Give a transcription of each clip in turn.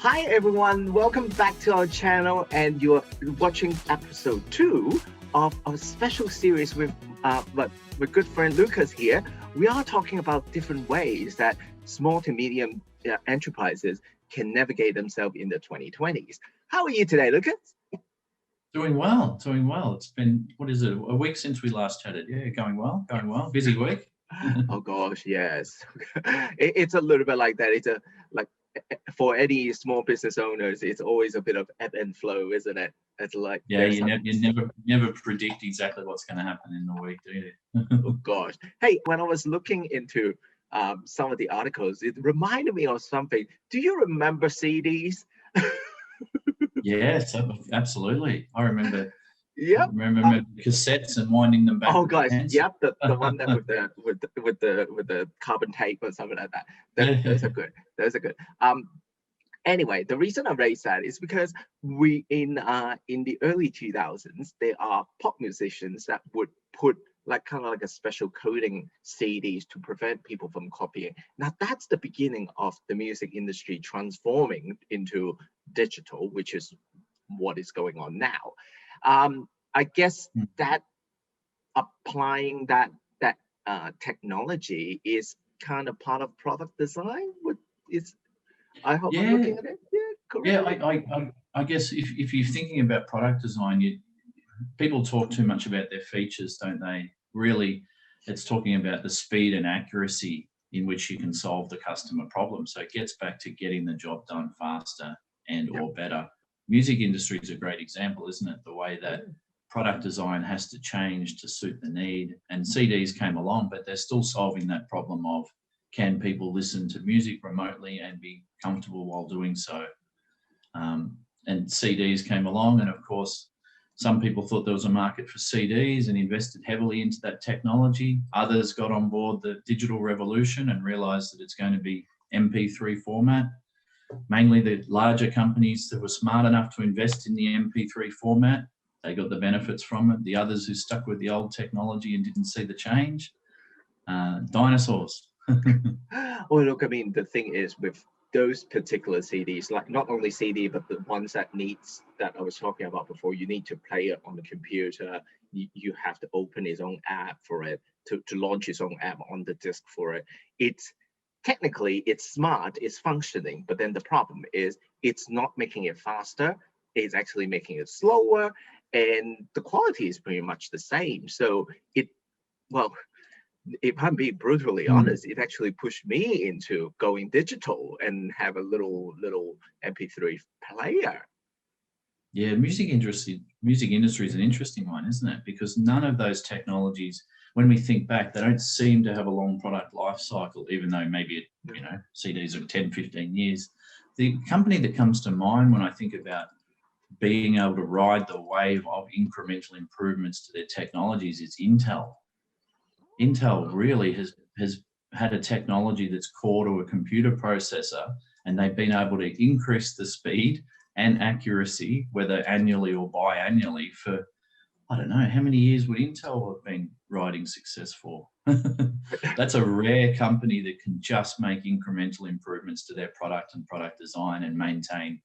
Hi everyone, welcome back to our channel, and you're watching episode 2 of our special series with my good friend Lucas here. We are talking about different ways that small to medium enterprises can navigate themselves in the 2020s. How are you today, Lucas? Doing well. It's been, a week since we last chatted. Yeah, going well. Busy week. Oh gosh, yes. It's a little bit like that. It's for any small business owners, it's always a bit of ebb and flow, isn't it? It's like, yeah, you never predict exactly what's going to happen in the week, do you? Oh gosh. Hey, when I was looking into some of the articles, it reminded me of something. Do you remember CDs? Yes, absolutely. I remember. Yep. Remember cassettes and winding them back. Oh gosh, yep, the one that with the carbon tape or something like that. Those are good. Anyway, the reason I raised that is because we in the early 2000s, there are pop musicians that would put kind of like a special coding CDs to prevent people from copying. Now that's the beginning of the music industry transforming into digital, which is what is going on now. I guess that applying that technology is kind of part of product design. I hope I'm looking at it. Yeah, correct. Yeah, I guess if you're thinking about product design, people talk too much about their features, don't they? Really, it's talking about the speed and accuracy in which you can solve the customer problem. So it gets back to getting the job done faster or better. Music industry is a great example, isn't it? The way that product design has to change to suit the need. And CDs came along, but they're still solving that problem of, can people listen to music remotely and be comfortable while doing so? And CDs came along, and of course, some people thought there was a market for CDs and invested heavily into that technology. Others got on board the digital revolution and realized that it's going to be MP3 format. Mainly the larger companies that were smart enough to invest in the MP3 format, they got the benefits from it. The others who stuck with the old technology and didn't see the change, dinosaurs. Well, look, I mean, the thing is with those particular CDs, like not only CD, but the ones that I was talking about before, you need to play it on the computer. You have to open its own app for it to launch its own app on the disk for it. Technically, it's smart, it's functioning, but then the problem is it's not making it faster. It's actually making it slower, and the quality is pretty much the same. So if I'm being brutally honest, it actually pushed me into going digital and have a little MP3 player. Yeah, music industry is an interesting one, isn't it? Because none of those technologies, when we think back, they don't seem to have a long product life cycle, even though maybe CDs are 10, 15 years. The company that comes to mind when I think about being able to ride the wave of incremental improvements to their technologies is Intel. Intel really has had a technology that's core to a computer processor, and they've been able to increase the speed and accuracy, whether annually or biannually, for, I don't know, how many years would Intel have been riding success for? That's a rare company that can just make incremental improvements to their product and product design and maintain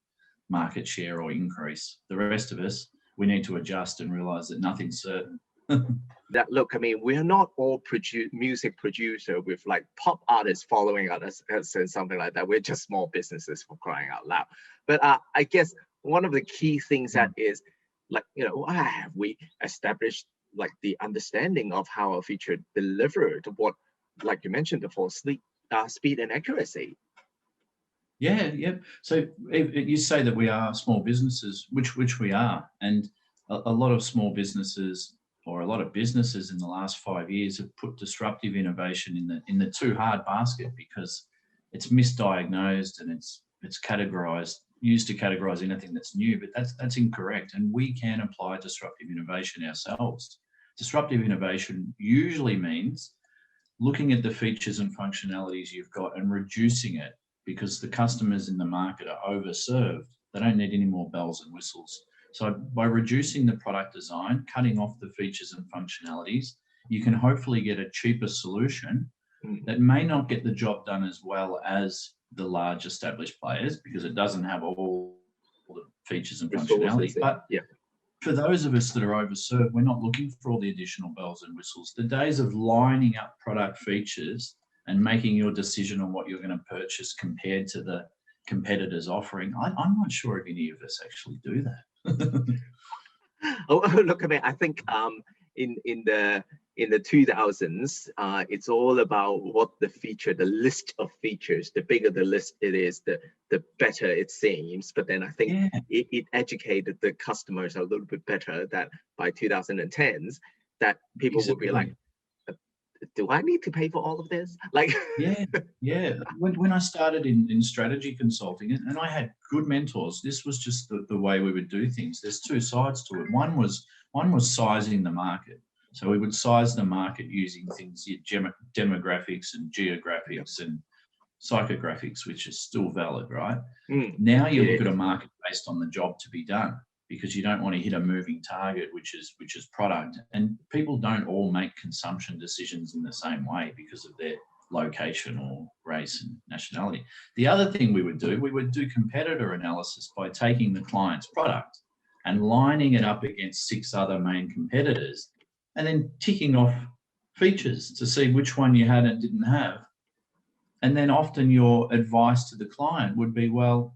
market share or increase. The rest of us, we need to adjust and realize that nothing's certain. Look, I mean, we're not all music producer with like pop artists following us and something like that. We're just small businesses, for crying out loud. But I guess one of the key things that is have we established like the understanding of how a feature delivered what, like you mentioned before, speed and accuracy. Yeah. So you say that we are small businesses, which we are, and a lot of small businesses, or a lot of businesses in the last 5 years, have put disruptive innovation in the too hard basket, because it's misdiagnosed and it's used to categorize anything that's new, but that's incorrect. And we can apply disruptive innovation ourselves. Disruptive innovation usually means looking at the features and functionalities you've got and reducing it, because the customers in the market are overserved. They don't need any more bells and whistles. So by reducing the product design, cutting off the features and functionalities, you can hopefully get a cheaper solution that may not get the job done as well as the large established players because it doesn't have all the features and Resources, functionality. But yeah. for those of us that are overserved, we're not looking for all the additional bells and whistles. The days of lining up product features and making your decision on what you're going to purchase compared to the competitors offering, I'm not sure if any of us actually do that. Oh, look, I mean, I think in the 2000s, it's all about what the feature, the list of features. The bigger the list it is, the better it seems. But then I think it educated the customers a little bit better that by 2010s, that people would be like, do I need to pay for all of this? Like, yeah. When I started in strategy consulting, and I had good mentors, this was just the way we would do things. There's two sides to it. One was sizing the market. So we would size the market using things, demographics and geographics and psychographics, which is still valid, right? Now you look at a market based on the job to be done, because you don't want to hit a moving target, which is product. And people don't all make consumption decisions in the same way because of their location or race and nationality. The other thing we would do competitor analysis by taking the client's product and lining it up against 6 other main competitors, and then ticking off features to see which one you had and didn't have. And then often your advice to the client would be, well,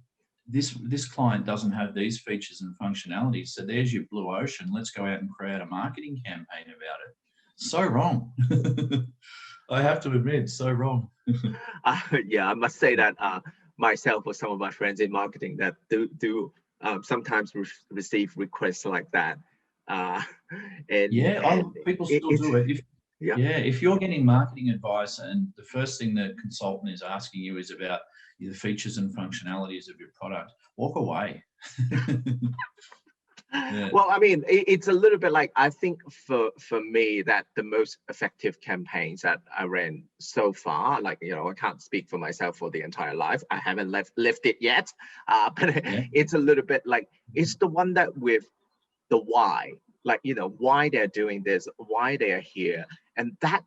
this client doesn't have these features and functionalities, so there's your blue ocean. Let's go out and create a marketing campaign about it. So wrong. I have to admit, so wrong. Yeah, I must say that myself or some of my friends in marketing that do sometimes receive requests like that. People still do it. If you're getting marketing advice and the first thing the consultant is asking you is about the features and functionalities of your product, walk away. Well, I mean, it's a little bit like, I think for me that the most effective campaigns that I ran so far, like, I can't speak for myself for the entire life. I haven't lived it yet, but it's a little bit like, it's the one that with the why, like, why they're doing this, why they are here, and that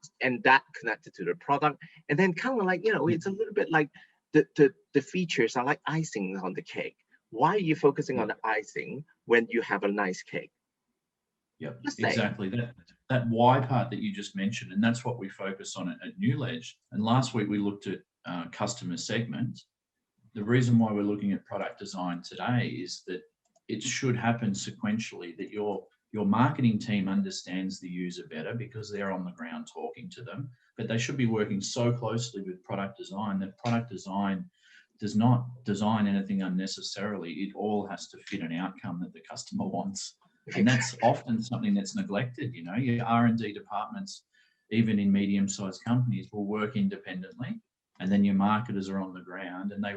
connected to the product. And then kind of like, it's a little bit like the features are like icing on the cake. Why are you focusing on the icing when you have a nice cake? Yep, exactly. That why part that you just mentioned, and that's what we focus on at Newledge. And last week we looked at customer segments. The reason why we're looking at product design today is that it should happen sequentially, that your marketing team understands the user better because they're on the ground talking to them, but they should be working so closely with product design that product design does not design anything unnecessarily. It all has to fit an outcome that the customer wants. And that's often something that's neglected. Your R&D departments, even in medium-sized companies, will work independently, and then your marketers are on the ground and they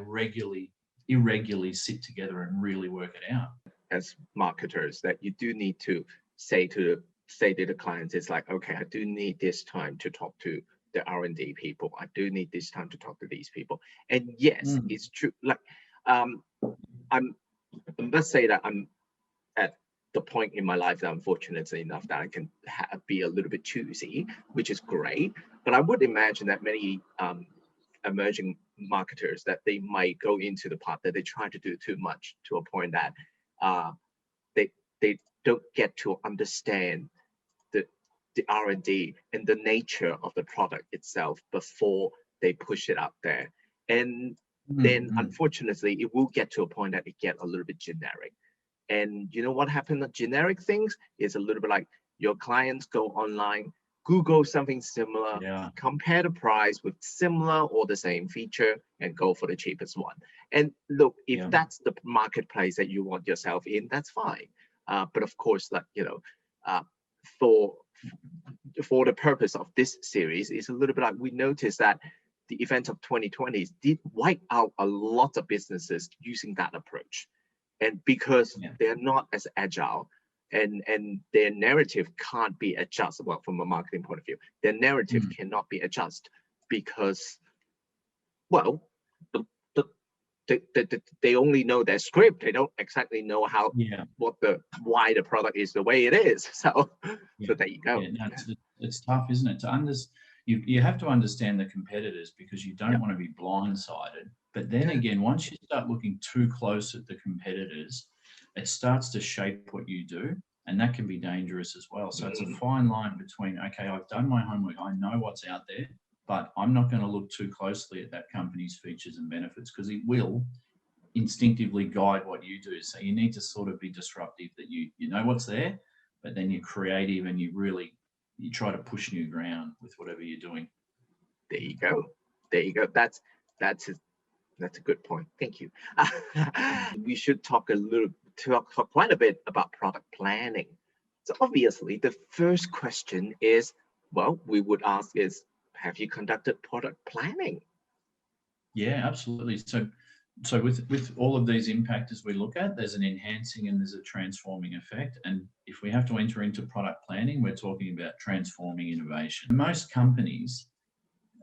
irregularly sit together and really work it out. As marketers, that you do need to say to the clients, it's like, okay, I do need this time to talk to the R&D people. I do need this time to talk to these people. And yes, it's true. Like, I must say that I'm at the point in my life that I'm fortunate enough that I can be a little bit choosy, which is great. But I would imagine that many emerging marketers, that they might go into the part that they try to do too much to a point that they don't get to understand the R&D and the nature of the product itself before they push it out there. And then unfortunately, it will get to a point that it get a little bit generic. And you know what happened with generic things is a little bit like your clients go online, Google something similar, compare the price with similar or the same feature, and go for the cheapest one. And look, if that's the marketplace that you want yourself in, that's fine. But of course, like, for the purpose of this series, it's a little bit like we noticed that the event of 2020 did wipe out a lot of businesses using that approach. And because they're not as agile, and their narrative can't be adjusted. Well, from a marketing point of view, their narrative cannot be adjusted because, well, they only know their script. They don't exactly know why the product is the way it is. So there you go. It's tough, isn't it? You have to understand the competitors, because you don't want to be blindsided. But then again, once you start looking too close at the competitors, it starts to shape what you do, and that can be dangerous as well. So it's a fine line between, okay, I've done my homework, I know what's out there, but I'm not going to look too closely at that company's features and benefits, because it will instinctively guide what you do. So you need to sort of be disruptive, that you know what's there, but then you're creative and you try to push new ground with whatever you're doing. There you go. There you go. That's a good point. Thank you. We should talk quite a bit about product planning. So obviously, the first question is, well, we would ask is, have you conducted product planning? Yeah, absolutely. So with all of these impactors we look at, there's an enhancing and there's a transforming effect. And if we have to enter into product planning, we're talking about transforming innovation. Most companies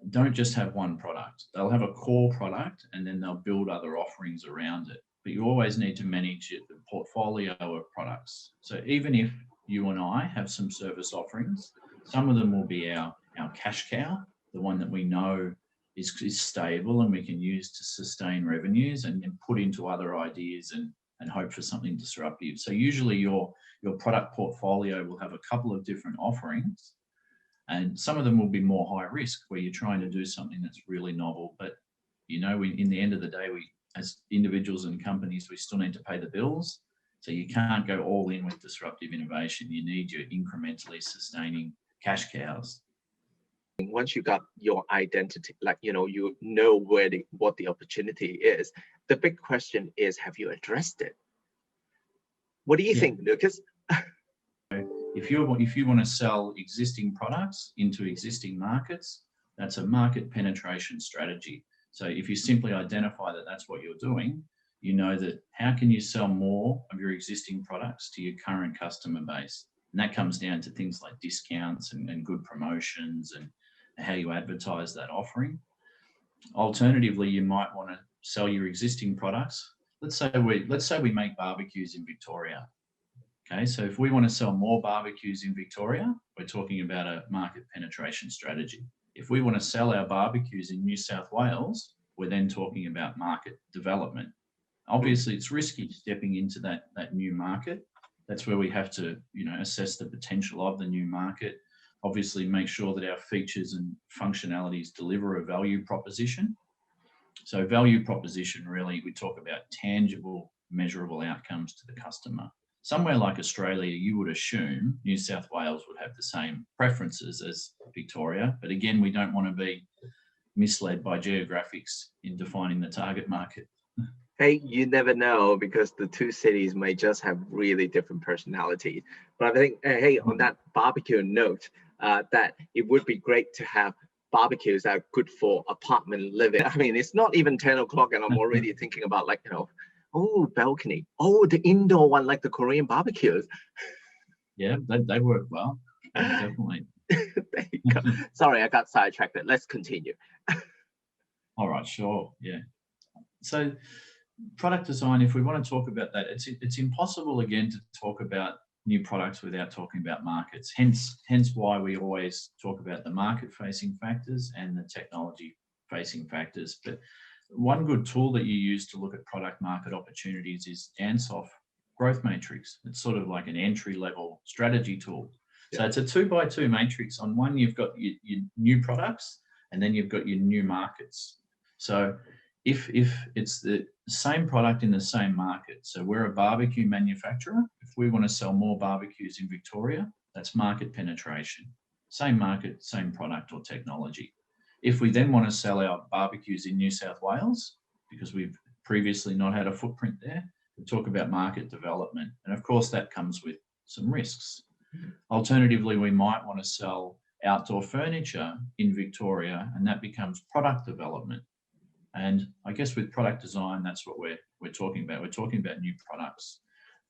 don't just have one product. They'll have a core product and then they'll build other offerings around it. But you always need to manage the portfolio of products. So even if you and I have some service offerings, some of them will be our cash cow, the one that we know is stable and we can use to sustain revenues, and put into other ideas and hope for something disruptive. So usually your product portfolio will have a couple of different offerings, and some of them will be more high risk, where you're trying to do something that's really novel. But in the end of the day, we as individuals and companies, we still need to pay the bills. So you can't go all in with disruptive innovation. You need your incrementally sustaining cash cows. Once you got your identity, you know what the opportunity is, the big question is, have you addressed it? What do you think, Lucas? If you want to sell existing products into existing markets, that's a market penetration strategy. So if you simply identify that that's what you're doing, you know that how can you sell more of your existing products to your current customer base? And that comes down to things like discounts and good promotions and how you advertise that offering. Alternatively, you might want to sell your existing products. Let's say we make barbecues in Victoria. Okay, so if we want to sell more barbecues in Victoria, we're talking about a market penetration strategy. If we want to sell our barbecues in New South Wales, we're then talking about market development. Obviously, it's risky stepping into that new market. That's where we have to, assess the potential of the new market. Obviously, make sure that our features and functionalities deliver a value proposition. So value proposition, really, we talk about tangible, measurable outcomes to the customer. Somewhere like Australia, you would assume New South Wales would have the same preferences as Victoria. But again, we don't want to be misled by geographics in defining the target market. Hey, you never know, because the two cities may just have really different personalities. But I think, hey, on that barbecue note, that it would be great to have barbecues that are good for apartment living. I mean, it's not even 10 o'clock and I'm already thinking about oh, balcony. Oh, the indoor one, like the Korean barbecues. Yeah, they work well. Definitely. There you go. Sorry, I got sidetracked. Let's continue. All right, sure. Yeah. So product design, if we want to talk about that, it's impossible, again, to talk about new products without talking about markets. Hence why we always talk about the market-facing factors and the technology-facing factors. But one good tool that you use to look at product market opportunities is Ansoff Growth Matrix. It's sort of like an entry-level strategy tool. Yeah. So it's a 2x2 matrix. On one, you've got your new products, and then you've got your new markets. So if it's the same product in the same market, so we're a barbecue manufacturer, if we want to sell more barbecues in Victoria, that's market penetration. Same market, same product or technology. If we then want to sell our barbecues in New South Wales, because we've previously not had a footprint there, we talk about market development. And of course, that comes with some risks. Alternatively, we might want to sell outdoor furniture in Victoria, and that becomes product development. And I guess with product design, that's what we're talking about. We're talking about new products.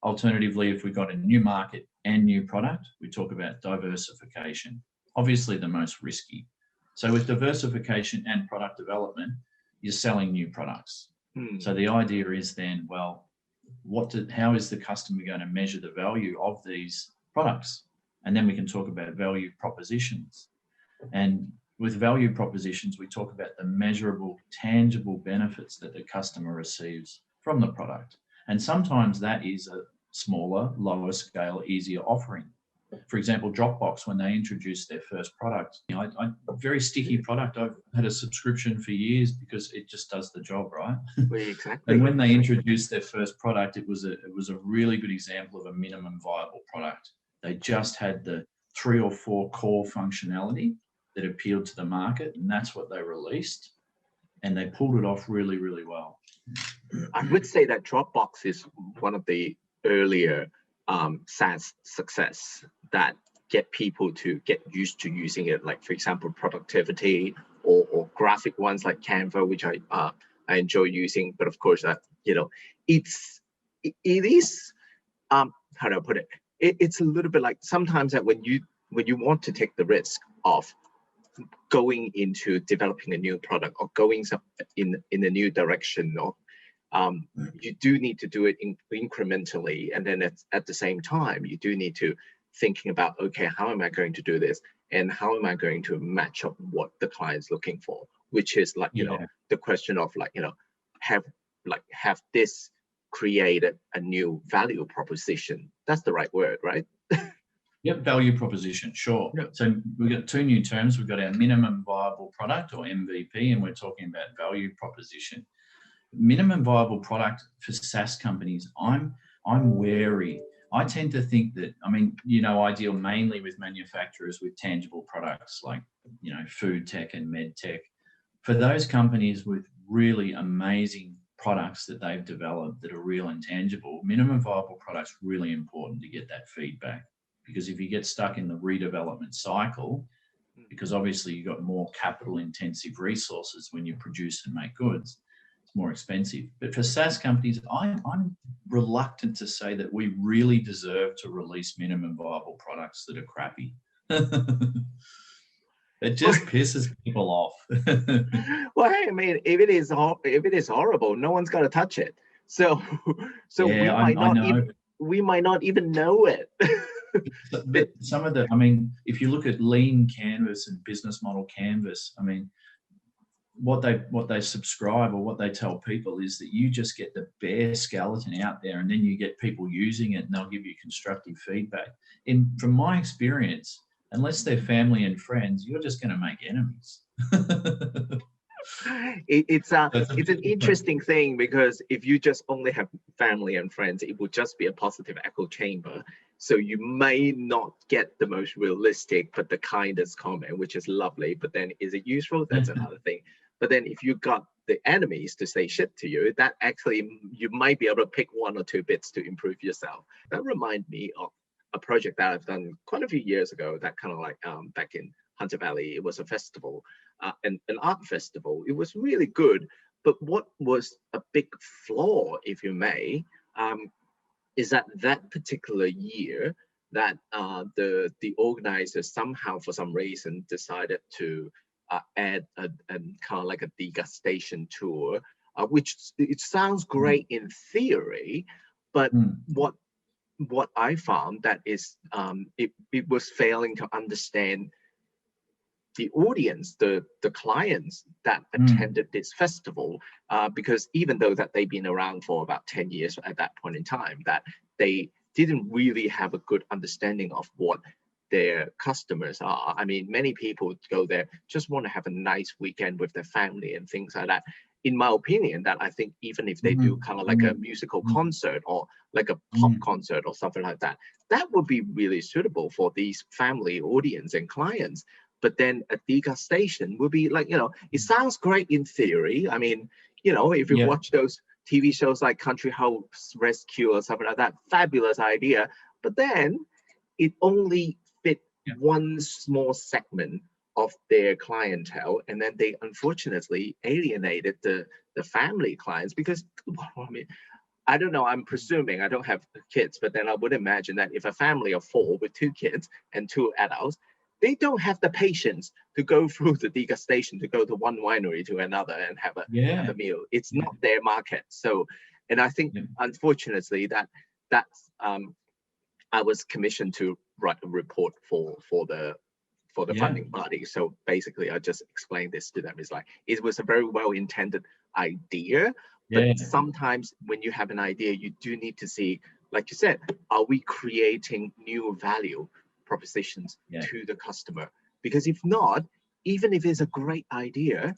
Alternatively, if we've got a new market and new product, we talk about diversification, obviously the most risky. So with diversification and product development, you're selling new products. So the idea is then, well, how is the customer going to measure the value of these products? And then we can talk about value propositions. And with value propositions, we talk about the measurable, tangible benefits that the customer receives from the product. And sometimes that is a smaller, lower scale, easier offering. For example, Dropbox, when they introduced their first product, very sticky product. I've had a subscription for years because it just does the job, right? Exactly. And when they introduced their first product, it was a really good example of a minimum viable product. They just had the 3 or 4 core functionality that appealed to the market, and that's what they released. And they pulled it off really, really well. I would say that Dropbox is one of the earlier SaaS success that get people to get used to using it. Like, for example, productivity or graphic ones like Canva, which I enjoy using. But of course, it is how do I put it? It's a little bit like sometimes that when you want to take the risk of going into developing a new product or going in a new direction, or you do need to do it incrementally, and then at the same time you do need to thinking about, okay, how am I going to do this, and how am I going to match up what the client's looking for, which is like the question of have this created a new value proposition. That's the right word, right? Yep, value proposition, sure. Yep. So we've got 2 new terms. We've got our minimum viable product, or MVP, and we're talking about value proposition. Minimum viable product for SaaS companies, I'm wary. I tend to think that, I deal mainly with manufacturers with tangible products like, food tech and med tech. For those companies with really amazing products that they've developed that are real and tangible, minimum viable product's really important to get that feedback. Because if you get stuck in the redevelopment cycle, because obviously you've got more capital intensive resources when you produce and make goods, it's more expensive. But for SaaS companies, I'm reluctant to say that we really deserve to release minimum viable products that are crappy. It just pisses people off. Well, hey, if it is horrible, no one's going to touch it. So we might not even know it. But some of the, if you look at lean canvas and business model canvas, what they subscribe or what they tell people is that you just get the bare skeleton out there, and then you get people using it, and they'll give you constructive feedback. And from my experience, unless they're family and friends, you're just going to make enemies. It's an interesting thing, because if you just only have family and friends, it would just be a positive echo chamber. So you may not get the most realistic but the kindest comment, which is lovely. But then is it useful? That's another thing. But then if you got the enemies to say shit to you, that actually you might be able to pick 1 or 2 bits to improve yourself. That reminds me of a project that I've done quite a few years ago, that kind of like back in Hunter Valley. It was a festival, an art festival. It was really good. But what was a big flaw, if you may, is that particular year that the organizers somehow, for some reason, decided to add a kind of like a degustation tour, which it sounds great in theory, but what I found that is it was failing to understand the audience, the clients that attended this festival, because even though that they've been around for about 10 years at that point in time, that they didn't really have a good understanding of what their customers are. Many people go there just want to have a nice weekend with their family and things like that. In my opinion, that I think even if they do kind of like a musical concert or like a pop concert or something like that, that would be really suitable for these family audience and clients. But then a degustation would be like, it sounds great in theory. If you watch those TV shows like Country House Rescue or something like that, fabulous idea. But then it only fit one small segment of their clientele, and then they unfortunately alienated the family clients, because I don't know, I'm presuming, I don't have kids, but then I would imagine that if a family of 4 with 2 kids and 2 adults, they don't have the patience to go through the degustation, to go to one winery to another and have a meal. It's not their market. So, and I think unfortunately that's I was commissioned to write a report for the for the Yeah. funding body. So basically, I just explained this to them. It's like, it was a very well-intended idea, but Yeah. sometimes when you have an idea, you do need to see, like you said, are we creating new value propositions Yeah. to the customer? Because if not, even if it's a great idea,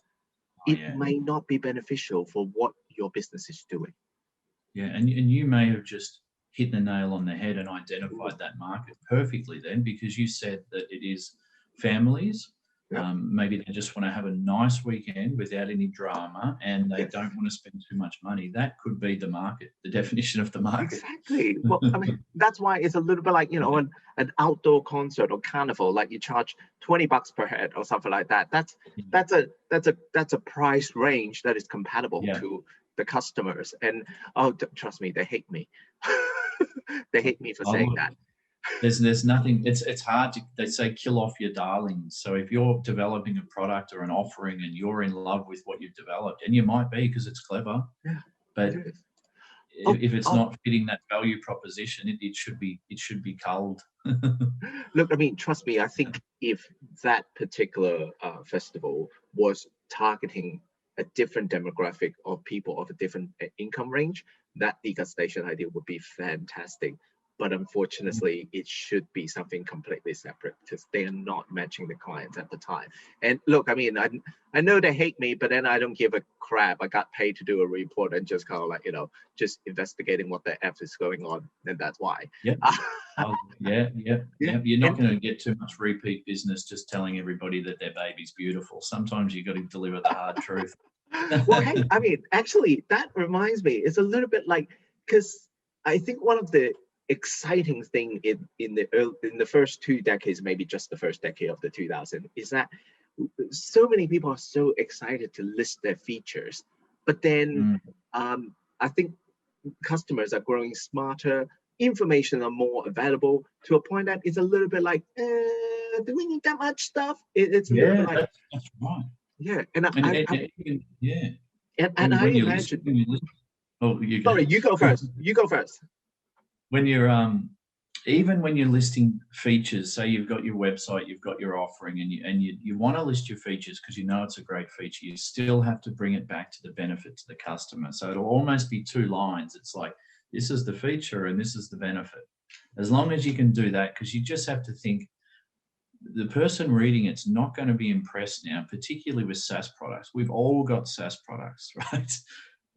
it Yeah. may not be beneficial for what your business is doing. Yeah, and you may have just hit the nail on the head and identified that market perfectly then, because you said that it is families. Yep. Maybe they just want to have a nice weekend without any drama, and they Yes. don't want to spend too much money. That could be the market, the definition of the market. Exactly. Well, I mean, that's why it's a little bit like, an outdoor concert or carnival, like you charge $20 per head or something like that. That's a price range that is compatible Yeah. to the customers. And trust me, they hate me. They hate me for saying look, that. There's nothing. It's hard to. They say kill off your darlings. So if you're developing a product or an offering and you're in love with what you've developed, and you might be because it's clever, Yeah, but it is. if it's not fitting that value proposition, it should be culled. Look, I mean, trust me, I think if that particular festival was targeting a different demographic of people of a different income range, that degustation idea would be fantastic. But unfortunately, it should be something completely separate because they are not matching the clients at the time. And look, I mean, I know they hate me, but then I don't give a crap. I got paid to do a report and just kind of like, just investigating what the F is going on. And that's why. Yep. Yeah. You're not going to get too much repeat business just telling everybody that their baby's beautiful. Sometimes you've got to deliver the hard truth. Well, hey, I mean, actually, that reminds me, it's a little bit like, because I think one of the exciting thing in the first 2 decades, maybe just the first decade of the 2000s, is that so many people are so excited to list their features, but then I think customers are growing smarter, information are more available to a point that it's a little bit like, do we need that much stuff? It's a little bit like, that's right. Yeah, and And I when you imagine. Sorry, you go first. You go first. When you're even when you're listing features, say you've got your website, you've got your offering, and you want to list your features because you know it's a great feature, you still have to bring it back to the benefit to the customer. So it'll almost be 2 lines. It's like, this is the feature and this is the benefit. As long as you can do that, because you just have to think, the person reading it's not going to be impressed now, particularly with SaaS products. We've all got SaaS products, right?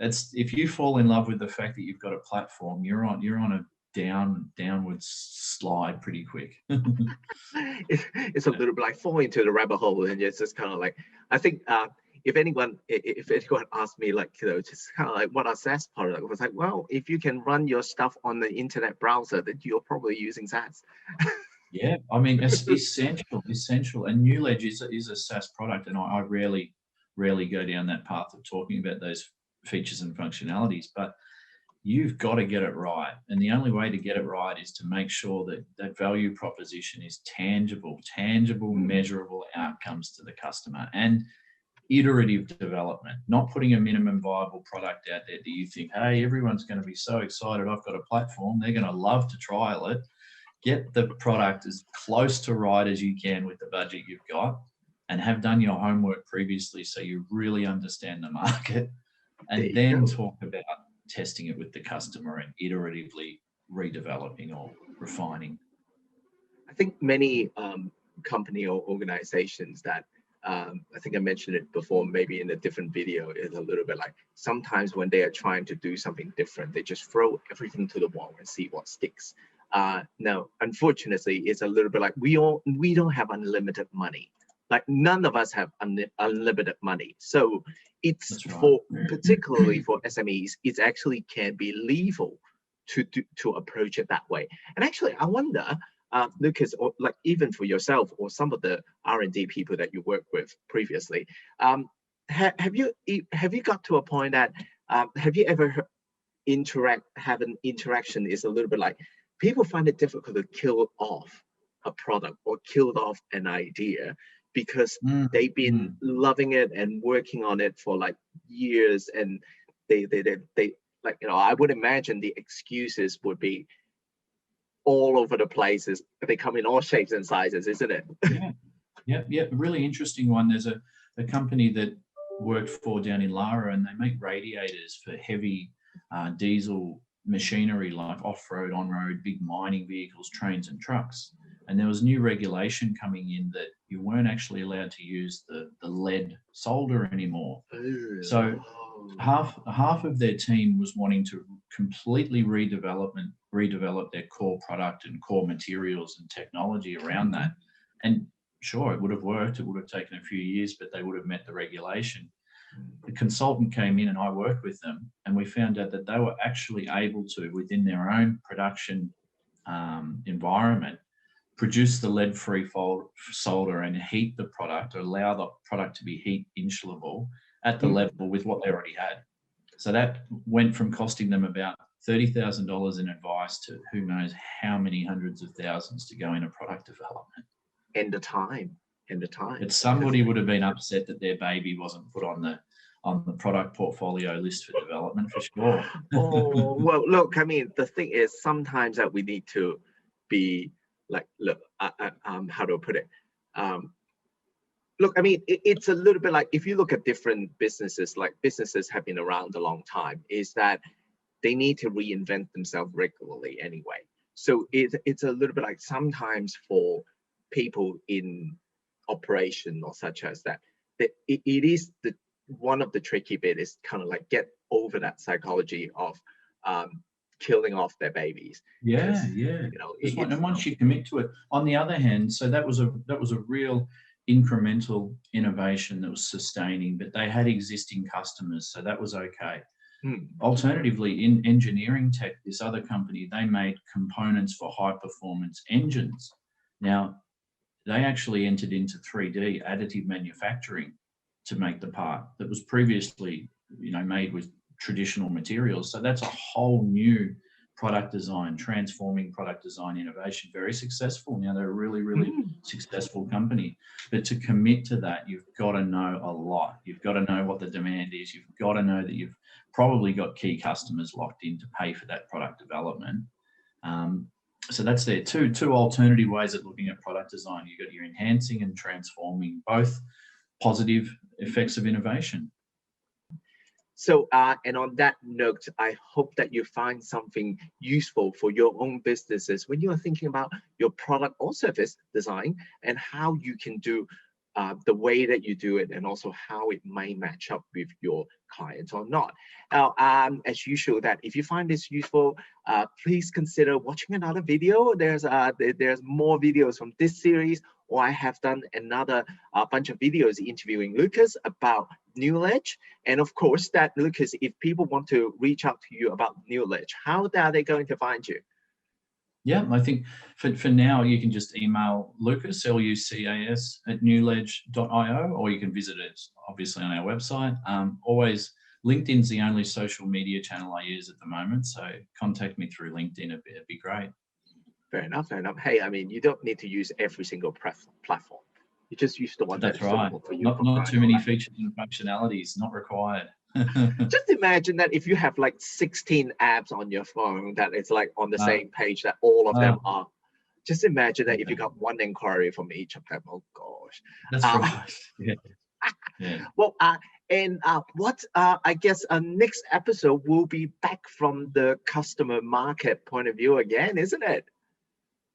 That's, if you fall in love with the fact that you've got a platform, you're on a downward slide pretty quick. It's a little bit like falling into the rabbit hole, and it's just kind of like, I think if anyone asked me, like, just kind of like, what are SaaS products? I was like, well, if you can run your stuff on the internet browser, then you're probably using SaaS. Yeah, I mean, it's essential. And Newledge is a SaaS product, and I rarely go down that path of talking about those features and functionalities, but you've got to get it right. And the only way to get it right is to make sure that that value proposition is tangible, measurable outcomes to the customer, and iterative development, not putting a minimum viable product out there that you think, hey, everyone's going to be so excited, I've got a platform, they're going to love to trial it. Get the product as close to right as you can with the budget you've got, and have done your homework previously so you really understand the market, and then talk about testing it with the customer and iteratively redeveloping or refining. I think many company or organizations that I think I mentioned it before, maybe in a different video, is a little bit like, sometimes when they are trying to do something different, they just throw everything to the wall and see what sticks. No, unfortunately, it's a little bit like, we don't have unlimited money. Like, none of us have unlimited money. So it's right. Particularly for SMEs, it actually can be lethal to approach it that way. And actually, I wonder, Lucas, or like even for yourself or some of the R&D people that you worked with previously, have you got to a point that have you ever have an interaction is a little bit like, people find it difficult to kill off a product or kill off an idea because they've been loving it and working on it for like years, and they like, I would imagine the excuses would be all over the places. They come in all shapes and sizes, isn't it? Yeah. Yep. A really interesting one. There's a company that worked for down in Lara, and they make radiators for heavy diesel machinery like off-road, on-road, big mining vehicles, trains and trucks. And there was new regulation coming in that you weren't actually allowed to use the lead solder anymore. So half of their team was wanting to completely redevelop their core product and core materials and technology around that. And sure, it would have worked. It would have taken a few years, but they would have met the regulation. The consultant came in and I worked with them, and we found out that they were actually able to, within their own production environment, produce the lead-free solder and heat the product, or allow the product to be heat insulable at the level with what they already had. So that went from costing them about $30,000 in advice to who knows how many hundreds of thousands to go into product development. And the time. But somebody would have been upset that their baby wasn't put on the product portfolio list for development, for sure. Oh, well, look, I mean, the thing is, sometimes that we need to be like, look, how do I put it? Look, I mean, it's a little bit like, if you look at different businesses, like businesses have been around a long time, is that they need to reinvent themselves regularly anyway. So it's a little bit like, sometimes for people in operation or such as that, it is one of the tricky bit is kind of like get over that psychology of killing off their babies. Yeah. You know, and once you commit to it. On the other hand, so that was a real incremental innovation that was sustaining, but they had existing customers, so that was okay. Alternatively, in engineering tech, this other company, they made components for high performance engines. Now, they actually entered into 3D additive manufacturing to make the part that was previously, made with traditional materials. So that's a whole new product design, transforming product design innovation. Very successful. Now they're a really, really successful company. But to commit to that, you've got to know a lot. You've got to know what the demand is. You've got to know that you've probably got key customers locked in to pay for that product development. So that's there. Two alternative ways of looking at product design. You've got your enhancing and transforming, both positive effects of innovation. So, and on that note, I hope that you find something useful for your own businesses when you are thinking about your product or service design and how you can do the way that you do it, and also how it may match up with your clients or not. Now, as usual, that if you find this useful, please consider watching another video. There's more videos from this series, or I have done another bunch of videos interviewing Lucas about Newledge. And of course, that Lucas, if people want to reach out to you about Newledge, how are they going to find you? Yeah, I think for now, you can just email Lucas, Lucas, @newledge.io, or you can visit it obviously on our website. Always, LinkedIn's the only social media channel I use at the moment, so contact me through LinkedIn. It'd be great. Fair enough. Hey, I mean, you don't need to use every single platform. You just use the one that's right. For you. Not too many features and functionalities, not required. Just imagine that if you have like 16 apps on your phone, that it's like on the same page, that all of them are. Just imagine that if you got one inquiry from each of them. Oh gosh. That's right. Yeah. Well, I guess next episode will be back from the customer market point of view again, isn't it?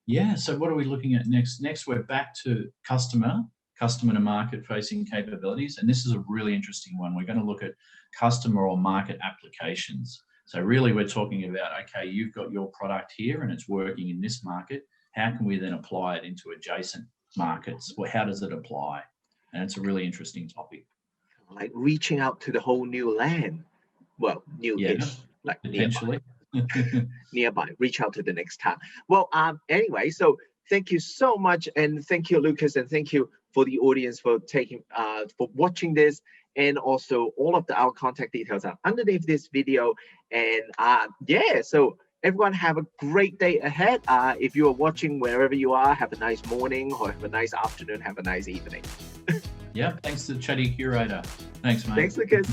Yeah. So what are we looking at next? Next, we're back to customer to market facing capabilities. And this is a really interesting one. We're going to look at customer or market applications. So really we're talking about, okay, you've got your product here and it's working in this market. How can we then apply it into adjacent markets? Well, how does it apply? And it's a really interesting topic. Like reaching out to the whole new land. Well, new-ish, like potentially. Nearby. Reach out to the next town. Well, anyway, so thank you so much, and thank you, Lucas, and thank you for the audience for for watching this, and also all of our contact details are underneath this video. And yeah, so everyone have a great day ahead. If you are watching wherever you are, have a nice morning, or have a nice afternoon, have a nice evening. Yeah, thanks to Chatty Curator. Thanks, mate. Thanks, Lucas.